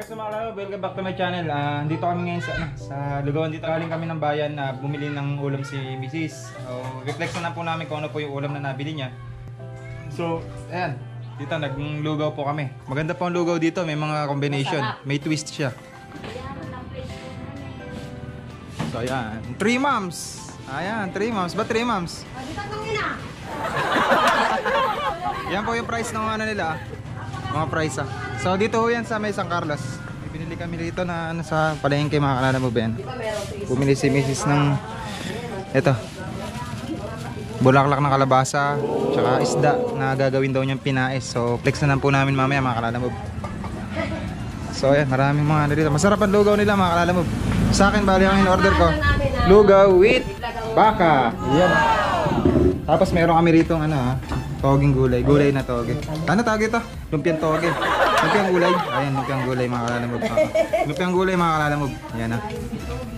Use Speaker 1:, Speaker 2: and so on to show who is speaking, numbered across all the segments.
Speaker 1: Okay, so mga kalaro, welcome back to my channel. Dito kami ngayon sa Lugawan. Dito galing kami ng bayan na bumili ng ulam si Mrs. So, reflex na po namin kung ano po yung ulam na nabili niya. So, ayan. Dito naglugaw po kami. Maganda po ang lugaw dito. May mga combination. May twist siya. So, ayan. 3 moms. Ayan, 3 moms. Ba't 3 moms? Yan po yung price ng ano nila. Mga price So dito ho yan sa may San Carlos. Binili kami dito na ano, sa palengke mga kalala mo ba yan. Bumili si Mrs. ng ito bulaklak na kalabasa tsaka isda na gagawin daw niyang pinais. So flex na lang po namin mamaya mga kalala mo. So ayan, maraming mga ano dito. Masarap ang lugaw nila mga kalala mo. Sa akin bali ang in-order ko lugaw with baka. Yan. Tapos meron kami rito ano toging gulay. Gulay na toge. Ano tawag ito? Lumpiang toge. Lumpiang gulay. Ayan, lumpiang gulay mga kalalamog. Lumpiang gulay mga kalalamog. Yan na.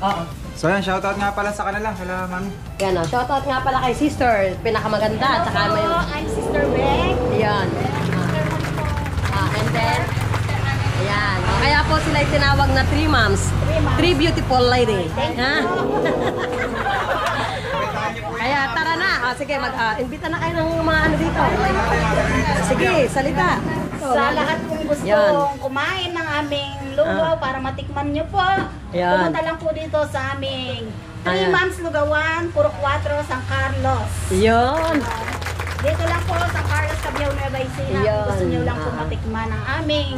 Speaker 1: Oo. So ayan, shoutout nga pala sa kanila. Kala mami.
Speaker 2: Yan o, shoutout nga pala kay sister. Pinakamaganda. Tsaka may...
Speaker 3: I'm Sister Beck.
Speaker 2: Yan. And then... Ayan. Kaya po sila tinawag na 3 moms. 3 beautiful lady. Ha? Kaya tara na. Sige, mag-invita na kayo ng mga ano dito. Sige, salita.
Speaker 3: Sa lahat kong gustong kumain ng aming lugaw para matikman nyo po, pumunta lang po dito sa aming 3 Moms Lugawan, Puro 4, San Carlos.
Speaker 2: Yun.
Speaker 3: Dito lang po, San Carlos, Cabiao, Nueva Ecija. Kung gusto nyo lang po matikman ng aming,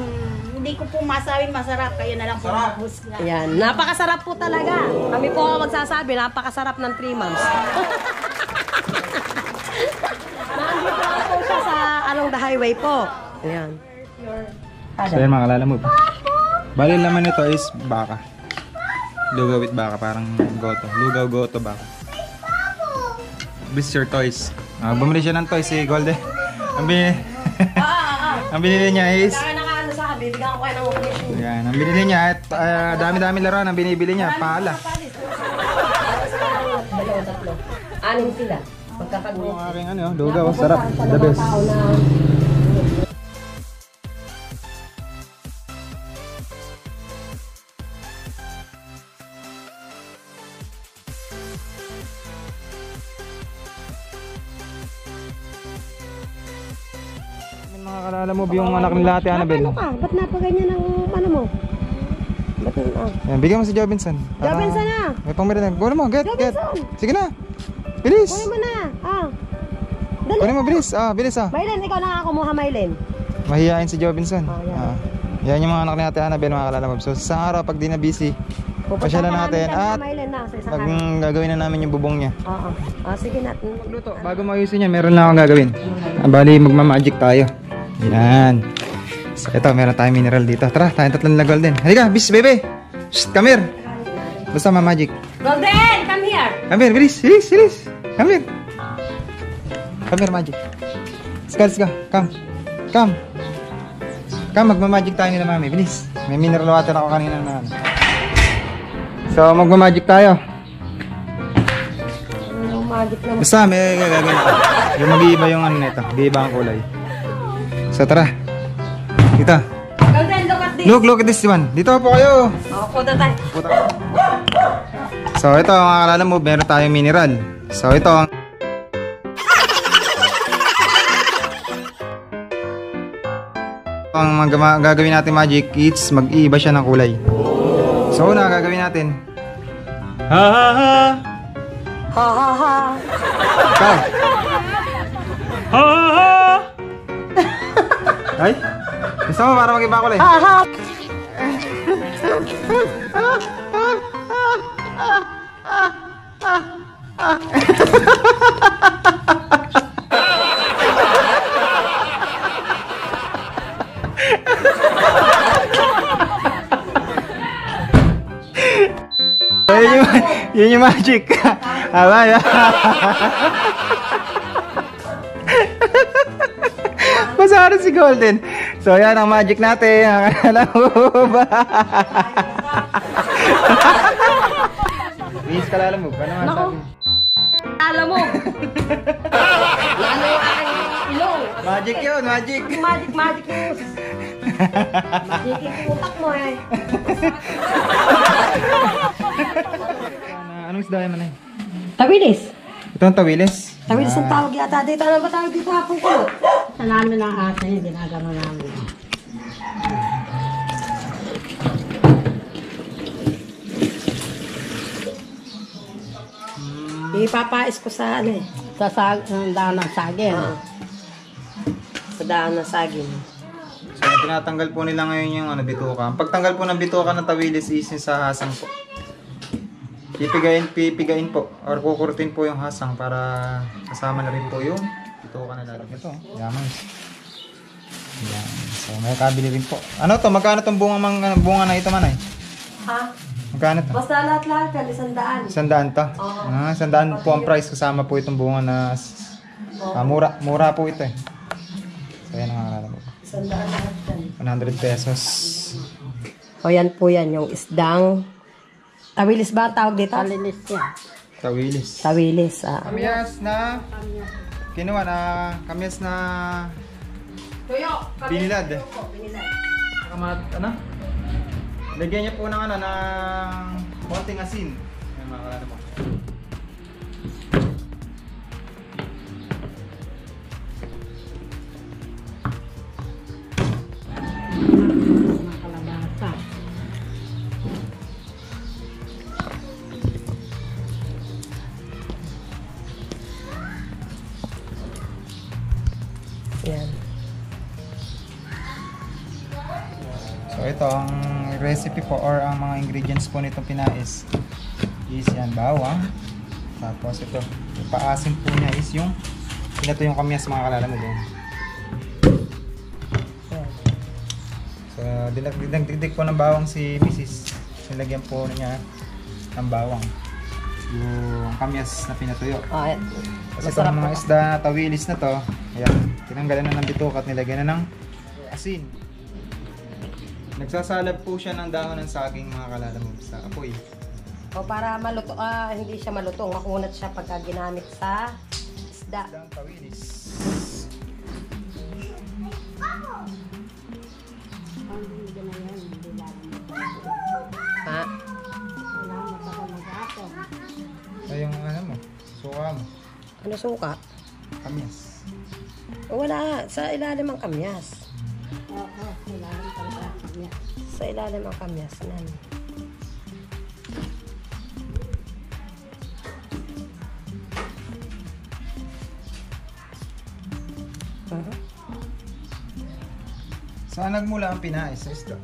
Speaker 3: hindi ko po masabing masarap, kayo na lang po maghusga.
Speaker 2: Yan, napakasarap po talaga. Kami po ang magsasabi, napakasarap ng 3 Moms. Nandito lang po siya sa along the highway po. Ayan.
Speaker 1: So ayan mga kalalamog. Bali naman nito is baka. Lugaw with baka, parang goto. Lugaw goto baka. This is your toys. Bumili siya ng toys si Golden. Ang binili niya is
Speaker 2: bibigyan ko kayo ng occasion.
Speaker 1: yan, ang binili niya at dami-dami laruan ang binibili niya, pala.
Speaker 2: Anim sila. Magkakagulong.
Speaker 1: Ang aking ano, lugaw, sarap, the best. Mga kalala mo yung anak nila Ate Annabel.
Speaker 2: Ano ka? Ba't napaganyan ng ano mo? Ba't
Speaker 1: Yan, bigyan mo si Jobinson.
Speaker 2: Jobinson na!
Speaker 1: May pangmerienda. Kunin mo, get. Sige na. Bilis.
Speaker 2: Kunin mo na. Dali.
Speaker 1: Kunin mo, bilis. Bilis
Speaker 2: Maylin, ikaw na nga kumuha, Maylin.
Speaker 1: Mahihain si Jobinson.
Speaker 2: Yan.
Speaker 1: Yan yung mga anak ni Ate Annabel, mga kalala mo. So sa araw pag di na busy, pasyalan natin at gagawin na namin yung bubong niya.
Speaker 2: Sige natin.
Speaker 1: Magluto. Bago maayusin niya, meron lang akong gagawin. Bali, magmamagic tayo. Yan. So, ito, meron tayong mineral dito. Tara, tayong tatlong na golden. Halika, bis, bebe. Shh, come here. Basta mamagic.
Speaker 2: Golden, come here.
Speaker 1: Come here, bilis. Come here. Come here, magic. Let's go. Come, magmamagic tayo nila, mami. Bilis. May mineral water ako kanina na. So, magmamagic tayo.
Speaker 2: Magic naman.
Speaker 1: Basta, may gagawin ako. Yung mag-iiba yung ano nito. Mag-iiba ang kulay. So, tara. Dito.
Speaker 2: Golden, look at this.
Speaker 1: Look at this one. Dito po kayo.
Speaker 2: Puta tayo.
Speaker 1: So, ito mga kalala mo, meron tayong mineral. So, ito ang gagawin natin magic, it's mag-iiba siya ng kulay. So, una gagawin natin. Ha. Ikaw. Ay? Gusto mo para mag-iba kulay? Yun yung magic. Alay. Masarap si Golden. So yan ang magic natin. Alam mo ba? Please kalala mo. Paano nga sabi?
Speaker 2: Alam mo. Lalo yung aking ilong.
Speaker 1: Magic yun, magic.
Speaker 2: Magic news. Magic yung utak mo eh.
Speaker 1: Anong isda yan man eh?
Speaker 2: Tawilis.
Speaker 1: Ito ang tawilis.
Speaker 2: Tawilis ang tawag yata dito. Ano ba tawag dito hapon ko?
Speaker 3: Sa namin ang atin, ginagano namin.
Speaker 2: Ipapais ko sa ano eh.
Speaker 3: Sa daan ng saging.
Speaker 2: Sa daan ng saging.
Speaker 1: So, tinatanggal po nila ngayon yung bituka. Ang pagtanggal po ng bituka ng tawilis is yung sa hasang po. Pipigain po. Or kukurtin po yung hasang para kasama na rin po yung bituka na lalagyan. Ito, yaman. Yan. So, may kabili rin po. Ano to? Magkano tong bunga na ito man eh?
Speaker 2: Ha?
Speaker 1: Magkano to?
Speaker 2: Basta lahat-lahat yan, 100.
Speaker 1: 100 to?
Speaker 2: Oo.
Speaker 1: 100 po ang price kasama po itong bunga na mura po ito eh. So, yan ang akalala mo.
Speaker 2: 100 lahat yan.
Speaker 1: 100 pesos.
Speaker 2: O yan po yan, yung isdang tawilis ba ang tawag dito?
Speaker 3: Talinis yan.
Speaker 1: Tawilis.
Speaker 2: Tawilis.
Speaker 1: Kamyas na kinuha na kamyas na binilad. Ano? Lagyan niya po ng konting asin. Ayan mga kalala mo.
Speaker 3: Mga kalabasa.
Speaker 2: Yan.
Speaker 1: So ito ang recipe po or ang mga ingredients po nitong pinais is yan, bawang. Tapos ito, yung paasim po niya is yung yung kamyas mga kalala mo doon. So dinagdigdig po ng bawang si Mrs. Nilagyan po niya ng bawang yung kamyas na pinatuyo.
Speaker 2: O, yan.
Speaker 1: Kasi itong mga isda na tawilis na to, ayan, tinanggalan na ng bituka at nilagyan na ng asin. Nagsasalab po siya ng dahon ng saging mga kalala mo sa apoy.
Speaker 2: O para maluto, hindi siya malutong. Makunat siya pagka ginamit sa isda.
Speaker 1: Isdang tawilis.
Speaker 2: Ha?
Speaker 1: Ay, yung ano mo, suka mo,
Speaker 2: Ano suka?
Speaker 1: kamyas.
Speaker 2: O wala, sa ilalim ang kamyas.
Speaker 3: Oo, kailangan talaga niya.
Speaker 2: Sa ilalim ang kamyas nan.
Speaker 1: Saan nagmula ang pinais sa isda?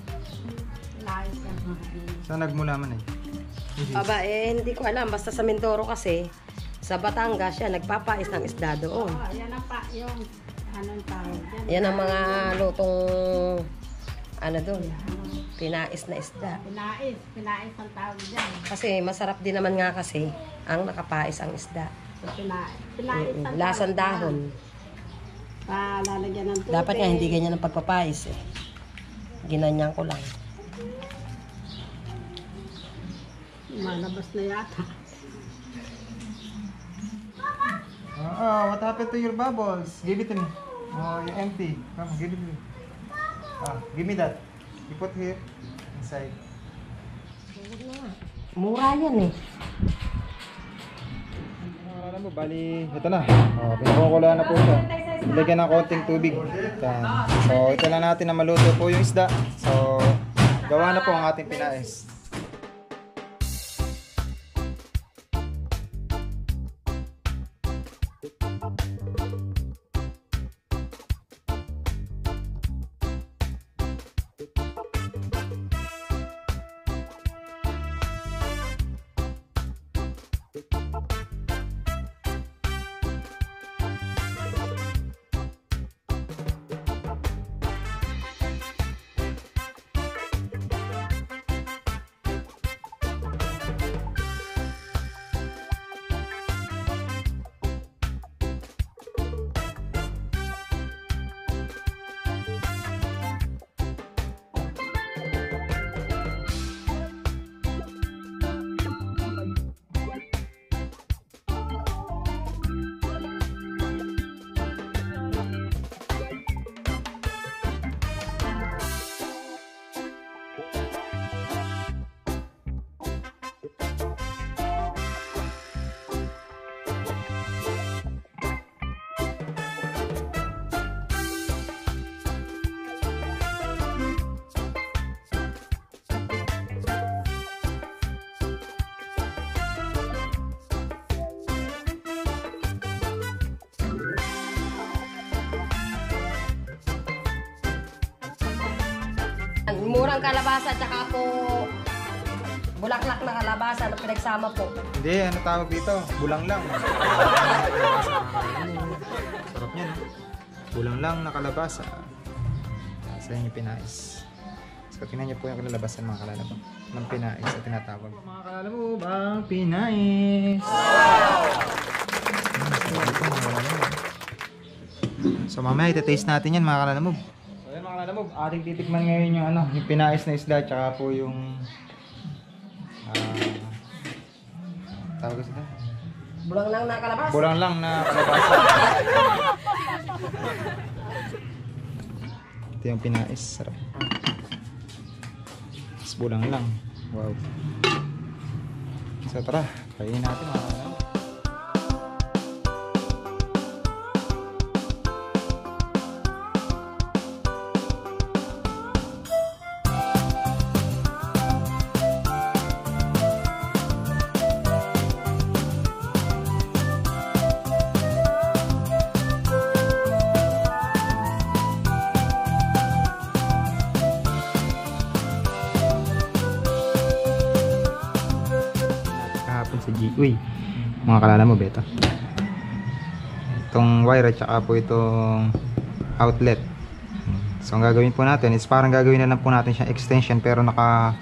Speaker 3: Layos yan.
Speaker 1: Saan nagmula man eh?
Speaker 2: Aba, hindi ko alam. Basta sa Mindoro kasi, sa Batangas siya, nagpapais ng isda doon.
Speaker 3: Oh, yan ang yung anong tawag dyan.
Speaker 2: Yan ang mga lutong, doon, pinais na isda.
Speaker 3: Pinais ang tawag dyan.
Speaker 2: Kasi masarap din naman nga kasi, ang nakapais ang isda.
Speaker 3: Pinais ang
Speaker 2: Lasang dahon.
Speaker 3: Lalagyan ng tubig.
Speaker 2: Dapat nga hindi ganyan ang pagpapais eh. Ginanyan ko lang.
Speaker 3: Malabas na yata.
Speaker 1: What happened to your bubbles? Give it to me. Oh, you're empty. Come, give it to me. Give me that. You put here, inside.
Speaker 2: Mura yan eh.
Speaker 1: Alam mo, bali, ito na. Pinakukulaan na po ito. Lagyan ng konting tubig. Yan. So, ito lang natin na maluto po yung isda. So, gawa na po ang ating pinais.
Speaker 2: Murang kalabasa tsaka po bulaklak na kalabasa na pinagsama po.
Speaker 1: Hindi, ano tawag dito? Bulang lang. Sarap niya, no? Bulang lang na kalabasa. Sa inyo pinais. So, tingnan niyo po yung kalalabasan mga kalalabang ng pinais na tinatawag. Mga kalalabang pinais! So, mamaya iti-taste natin yan mga kalalabang. So, yan mga kalalabang, ating titikman ngayon yung ano, yung pinais na isda tsaka po yung tawag ko sila?
Speaker 2: Bulang lang na kalabasa.
Speaker 1: Bulang lang na kalabasa. Ito yung pinais. Sarap. Mas bulang lang. Wow. So tara, kainin natin mga kalalabang. Sa G. Uy, mga kalala mo beta. Itong wire at saka po itong outlet. So ang gagawin po natin is parang gagawin na lang po natin siya extension pero naka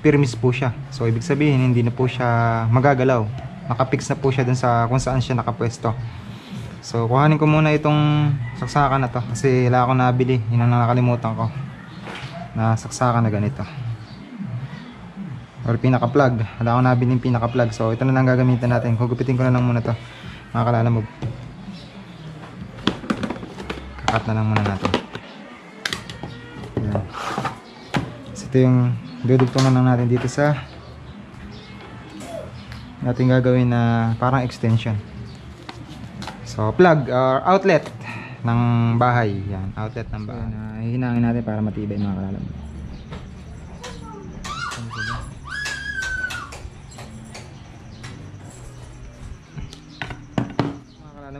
Speaker 1: firmis po siya. So ibig sabihin hindi na po siya magagalaw. Nakapix na po siya dun sa kung saan siya nakapwesto. So kuhanin ko muna itong saksakan na to kasi wala akong nabili. Yun ang nakalimutan ko na saksakan na ganito or pinaka-plug. Wala akong nabili yung pinaka-plug. So ito na lang gagamitin natin. Hugupitin ko na lang muna to mga kalalabog. Kakat na lang muna natin. Ayan. So ito yung dudugtungan lang natin dito sa natin gagawin na parang extension. So plug or outlet ng bahay. Yan, outlet ng bahay. So, hihinangin natin para matibay mga kalalabog.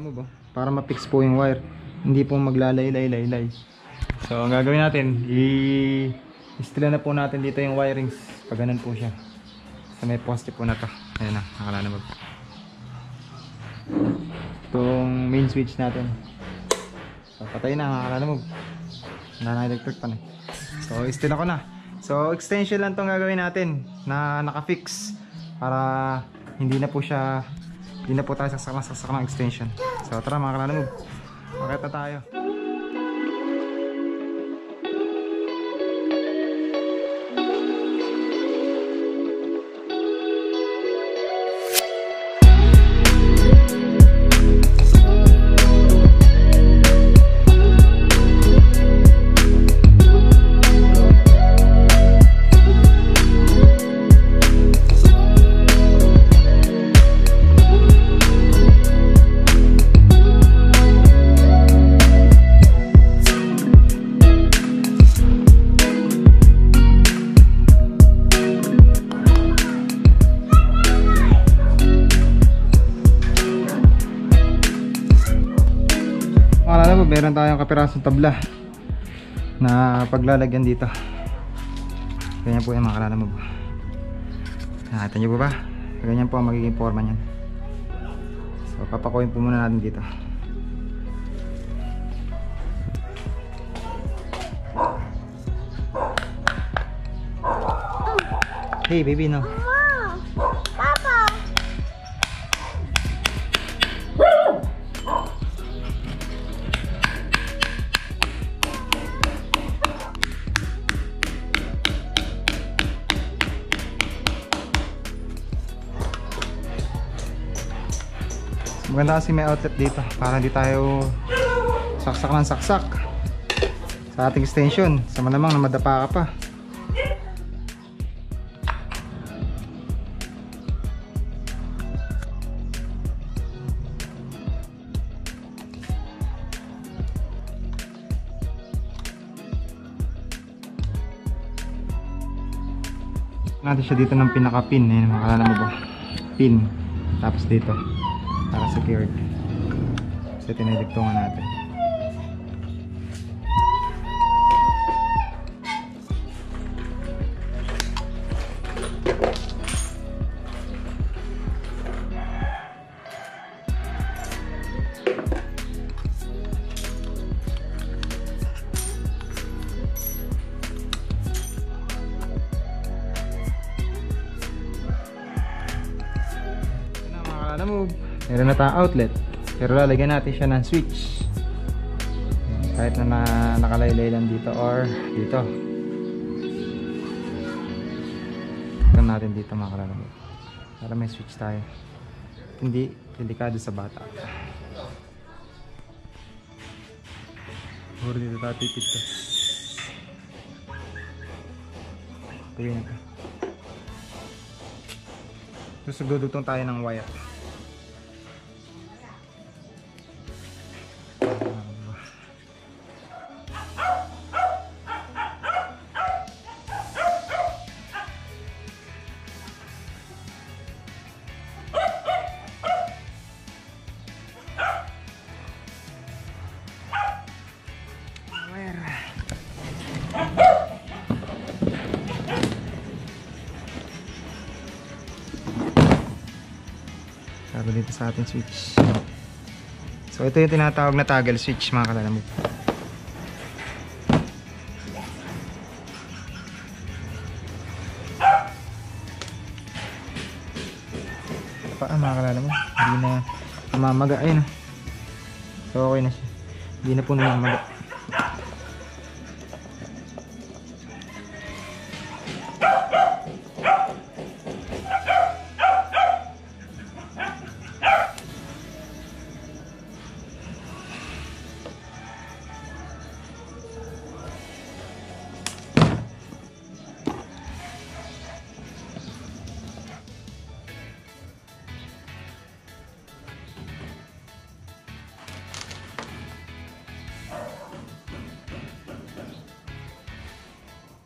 Speaker 1: Mo ba? Para ma-fix po yung wire, hindi po maglalay-lay-lay-lay. So ang gagawin natin, i-stila na po natin dito yung wirings pag ganun po siya sa may poste po na to. Ayan na, nakalala mo itong main switch natin. So patay na, nakalala mo wala na electric pan eh. So i-stila ko na. So extension lang tong gagawin natin na naka-fix para hindi na po tayo saksak ng extension. So tara mga kalalabog, makita tayo. Meron tayong kapirasong tabla na paglalagyan dito. Ganyan po yung mga kalalabog. Nakita nyo po ba? Ganyan po ang magiging forma nyan. So papakuin po muna natin dito. Hey baby, no. Maganda kasi may outlet dito para hindi tayo saksak ng saksak sa ating extension. Sa malamang na madapa ka pa. natin siya dito ng pinaka-pin. Ayan, makalala mo ba? Pin. Tapos dito. Para secured. So, tinidiktungan natin. Move. Meron na tayong outlet, pero lalagyan natin siya ng switch kahit na nakalaylay lang dito or dito. Ito natin dito mga kalalabog para may switch tayo, hindi delikado sa bata. Puro dito tayo pipit ko. Tuwin ito. Tapos nagdudugtong tayo ng wire. Sabi dito sa ating switch. So ito yung tinatawag na toggle switch mga kalalambog. Mga kalalambog, hindi na namamaga. Ayun, so okay na siya, hindi na po namamaga.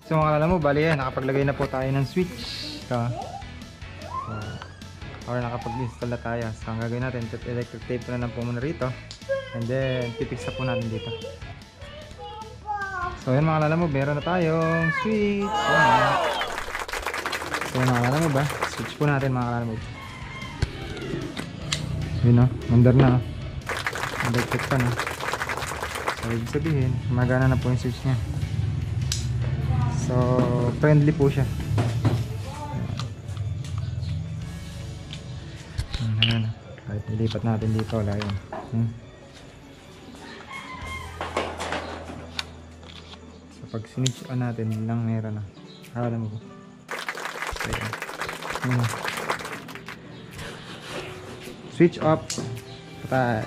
Speaker 1: So mga kalala mo, bali yan, nakapaglagay na po tayo ng switch. So, or nakapag-install na tayo. So ang gagawin natin, electric tape na lang po muna rito. And then, pipix na po natin dito. So yan mga kalala mo, meron na tayong switch. So mga kalala mo ba, switch po natin mga kalala mo. Yun o, under na o. Electric pa na. So ibig sabihin, magana na po yung switch nya. So, friendly po siya. Ayan. Kahit nilipat natin dito, wala yun. So, pag sinitch on natin, lang meron na. Alam mo po. So, ayan. Switch off. Patay.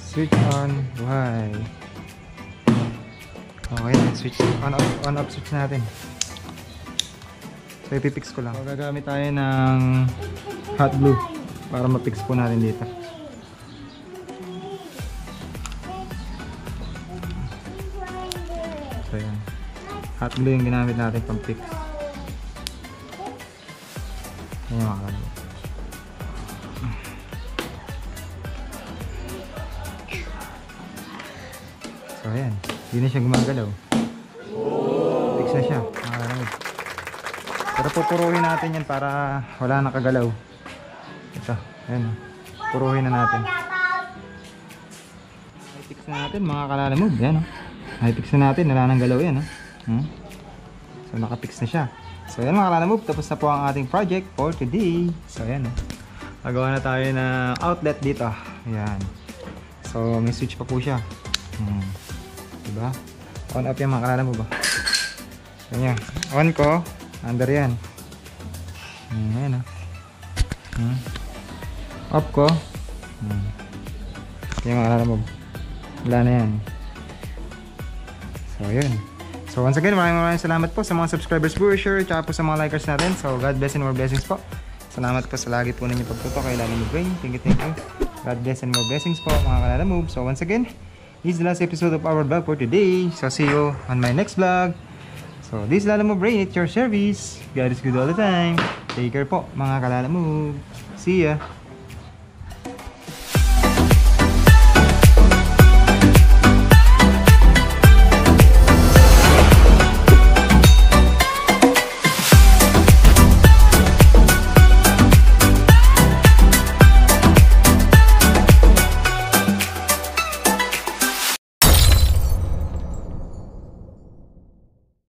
Speaker 1: Switch on. Buhay. Okay, switch on off switch natin. So ipipix ko lang. So gagamit tayo ng hot glue para mapix po natin dito. So yan. Hot glue yung ginamit natin pang fix. Yan yung mga kalabog. So ayan. Hindi na siya gumagalaw. Fix na siya. Pero pupuruhin natin yan para wala nakagalaw. Ito. Ayan. Puruhin na natin. I-fix na natin mga kalalamog. Ayan. I-fix na natin. Wala nang galaw yan. So nakapix na siya. So ayan mga kalalamog. Tapos na po ang ating project for today. So ayan. Magawa na tayo ng outlet dito. Ayan. So may switch pa po siya. Diba? On off yan mga kalala mo ba? Ganyan. On ko. Under yan. Ayan o. Off ko. Yan mga kalala mo. Wala na yan. So yun. So once again, maraming salamat po sa mga subscribers po, sure, tsaka po sa mga likers natin. So God bless and more blessings po. Salamat po sa lagi po ninyo pagtutok kay Lalo Move. Thank you. God bless and more blessings po mga kalala move. So once again, this is the last episode of our vlog for today. So see you on my next vlog. So So, this Lala Move Brain, it's your service. God is good all the time. Take care po, mga Kalala Move. See ya!